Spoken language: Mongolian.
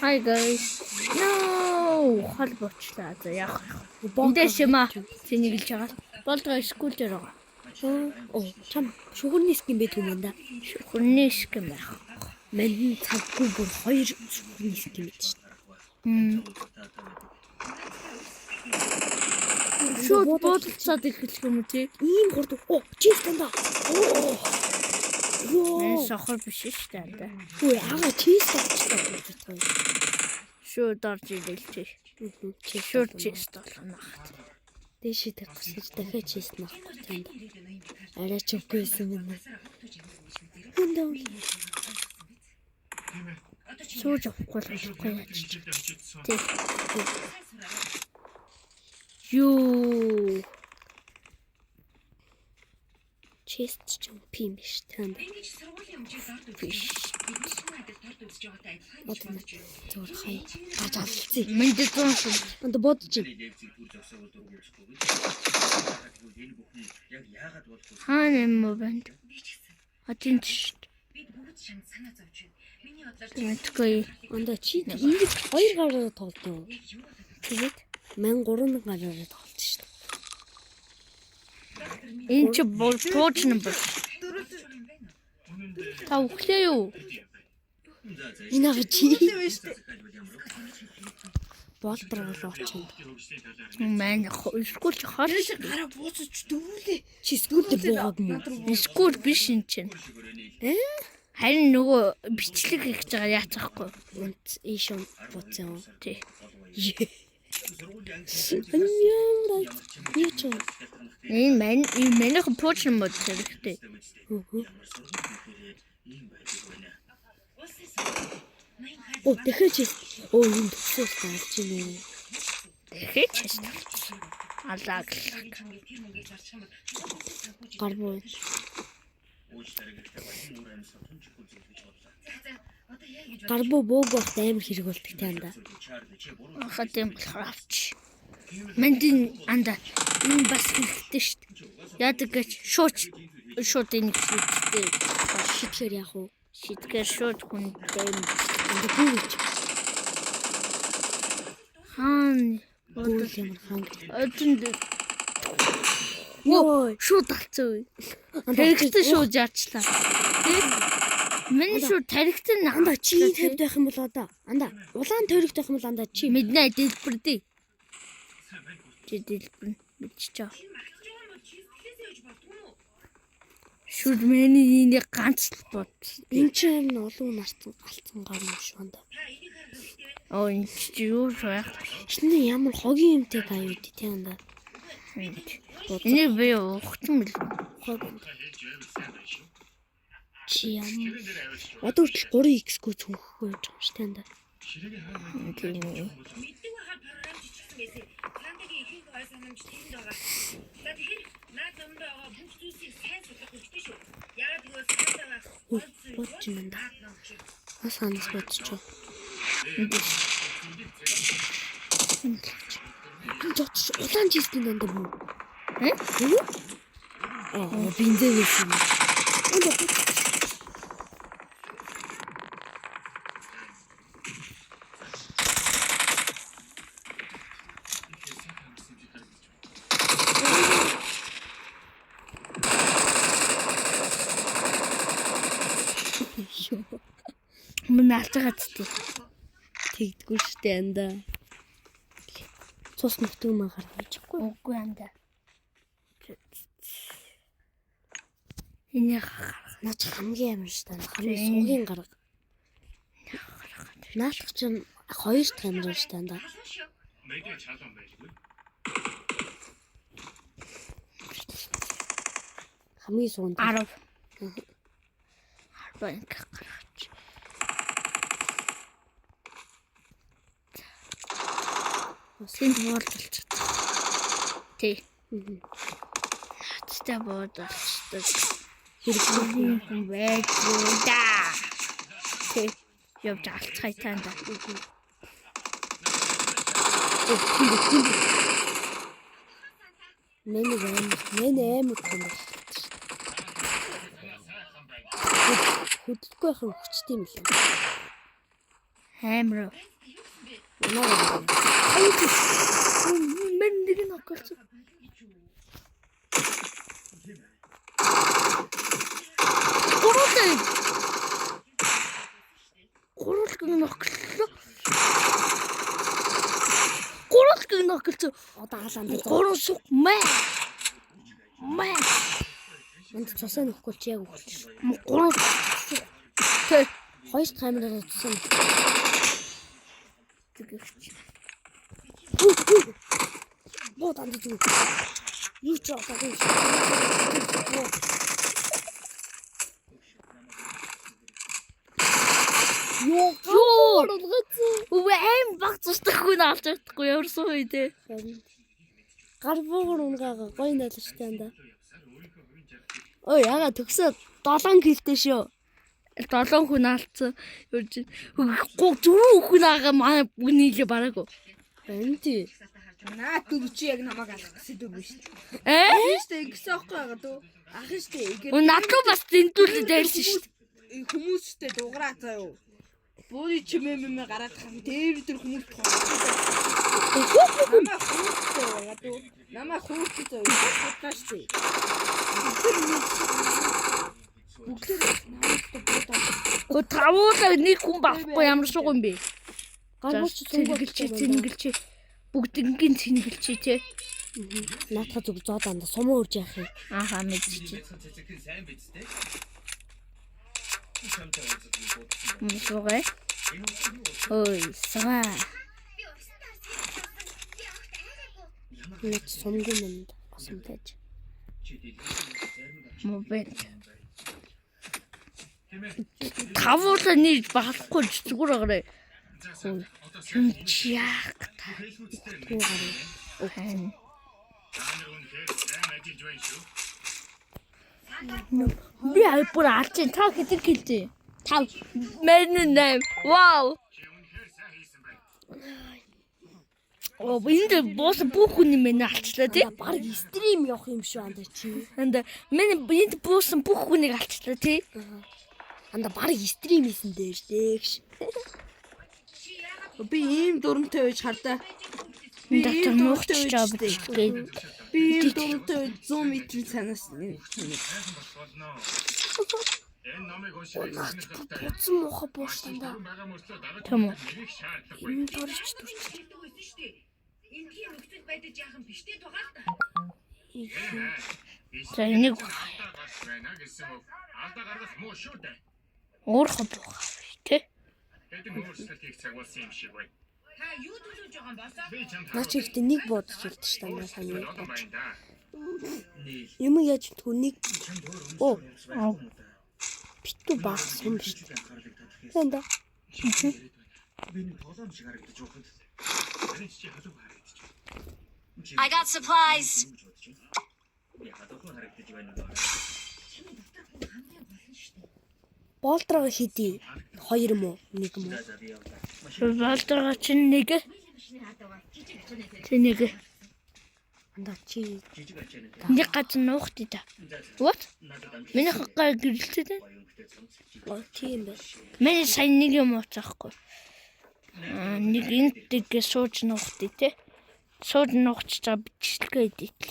Hi guys. No, хол бочлаа. За яах вэ? Эндээ шимэ цэниглж байгаа. Болдгоо скул дээр байгаа. Оо, чам шугурны скин бэ түн манда. Шугурны скин байх. Манд цаггүй бүр 2 шугурны скин мэт шүү дээ. Шууд бодолцоод эхэлэх юм уу тий? Ийм хурд. Оо, чип танда. Оо. Энэ сохор биш шүү дээ. Хөөе, ага чип тавьчихсан. Шууд орж ирэлтэй. Шууд чип толгоно. Дэшээ тавьчих дахиад чип нахгүй танд. Арай ч үгүйсэн юм. Хандаа. Сууж авахгүй л болохгүй яаж ч. Тий. Юу. Чест ч юм пим биш танд. Биш. Бодно. Зур хай. Гаж алцсан. Мэндэ зүүн шүү. Энд бодож. Хаана юм бэ? Атинч. Мэдгүй. Анда чи ингэж 2 гараар тоглоно. Тэгээд Мен 3 гараар тоглож шүү дээ. энэ ч бууж юм бол. Та өглөө юу? Энэ ага чи болдрол очинд. Мэн скул ч харж Гараа бууцаж дөрүүлээ. Чи скулд буугаад мөн. скул биш энэ чинь. Харин нөгөө бичлэг хийж байгаа яацахгүй. Үнт ийшон бууцсан. Тий. Аньяа. Яч. Энэ мэнийх пууч юм бол хэрэгтэй. Оо, дахиад чи. Оо, энэ төсөөс гарч ийнэ. Тэгэхэд ч алаг. Гарбуу. Гарбуу бөөг багт амар хэрэг болдог танда. Хаад юм болохоор авч. Мэндийн анда энэ бас хэрэгтэй шүү дээ. Яадаг гэж шууд энэ хэрэгтэй. Шитгэр яах вэ? Шидгээр шууд хүн дэм. Гүүж. Хаан Гүүж ямар ханг. өдөнд Йой. шууд алцсан. Таригтан шууд яачлаа. Миний шууд таригтан Анда чи тавьд байх юм бол одоо. Анда улаан тойрогт байх юм бол анда чи. Мэднэ дэлбэрдээ. Чи дэлбэр мэдчихээ. Шууд миний энийг ганц л бод. Энд чинь олон нарцсан галцсан гар юм шүү анда. Оо энэ чи юу байх? Шинэ ямар хогийн юмтэй гаюуд тий анда. Энийг би ухсан мэл. Чи ям. Одоо хүртэл 3x-гүй цүнхэхгүй байж байгаа шүү анда. Тийм. Бодч юм да. Бас ханас бодчих. Жот улаан чистийн анда мөн. Бензин байсан. Мөн алцгаад тий. Тэгдэггүй штэ анда. Цус нэгтгэн маа гаргахгүй. Үгүй анда. Энэ Наач хамгийн амар штэ. Хамгийн суугийн гарга. Наалах чинь 2 дахь амар штэ анда. Хамгийн суунд 10. 10 гаргач. Синд боолч. Тий. Хаттай боолчтой. Хэрэг хүн байж да. Тий. Явж алцгай таанда. Мен амар том. Хөдөлгөөх юм хүчтэй юм л. Амар. Мен нэг нь огцсон. Гурван огцсон. Одоо хаалаа Гурван сух мэ. энд цусаа нөхгүй чи яг өгч. Гурван. Тэ. Хоёр камераар утсан. Бот анд зүг. Юу ч авахгүй. Ёо. Үгүй баг цустахгүй наалж чадахгүй яварсан үү те. Гар буугаар унгаага гоё нэлж танда. Ой яга төгсөө 7 килтэй шүү. 7 хүн алдсан. Зүрх хүн аагаа манай бүнийгээ бараагүй. Энд Наа дүү чи яг намайг алах гэсэн дүү биш. Ээ? Ингэсэн аахгүй байгаа дүү. Ах штэ. Надад бас зэнтүүлээд дайрсан шүү дээ. Хүмүүстэй дуграа заа юу. Буури чимээ гараад хам дээр дээр хүмүүс тохоо. Намаа хүүхдээ заа юу. Хатаа штэ. Тавуулаа нэг хүн байхгүй ямар шуг юм бэ? гар бууч Цэнгэлч. Бүгднгийн цэнгэлч те. наатах зүг зоо данда сумуу үрж яах юм. Ааха мэдчихэ. Мусуугаа. Ой, саа. Нэг сумгийн мэнд асамтаж. Мобент. Тавуулаа нэг багахгүй зүгээр агараа. Юм чиак та. Окей. Би бүр алчин та хэдэн килтэй? 5. Мен 8. Вау. Энд босс бүх хүн юм алчлаа тий. Баг стрим явах юм шүү анда чи. Анда мен энд босс бүх хүнийг алчлаа тий. Анда баг стрим хийсэн дээр дээгш. Би ийм дурамтай байж хардаа. Би дотор нуугч чаа бичлээ. Би ийм дурамтай 100 метрийн цанаас Утсан муха бууштанда. Тэм үү. Энэ дөрч төрч. Энгийн нөхцөл байдал жаахан биштэй тугаал та. За энийг Алдаа гаргах муу шүү дээ. уурах буух тий. Хэдэн өөрсдөлт хийх цаг болсон юм шиг бай. Та юу төлөж байгаа юм босоо? Би чамд Наач ихтэй нэг бодож хэлдэг ш тандаа саний. байна да. Юм яаж түүнийг оо Аа. битүү баг сум биш. Тэнда. Би нэг толом шиг харагдаж байхад. Тэрийн чи халуун харагдаж байна. I got supplies. Би халуун харагдаж байна. Болтроо хийдий. 2 юм уу? 1 юм уу? Болдроо чинь нэг. Чи нэг. Анда чи Нэг газ нуухт та. What? Миний хаггаа гэрэлтэй дээ. тийм бай. Миний сайн нэг юм уцаахгүй. Нэг энтэйгээ сууж нуухт тий. Сууж нуухч чаа бичлэгээ идэх.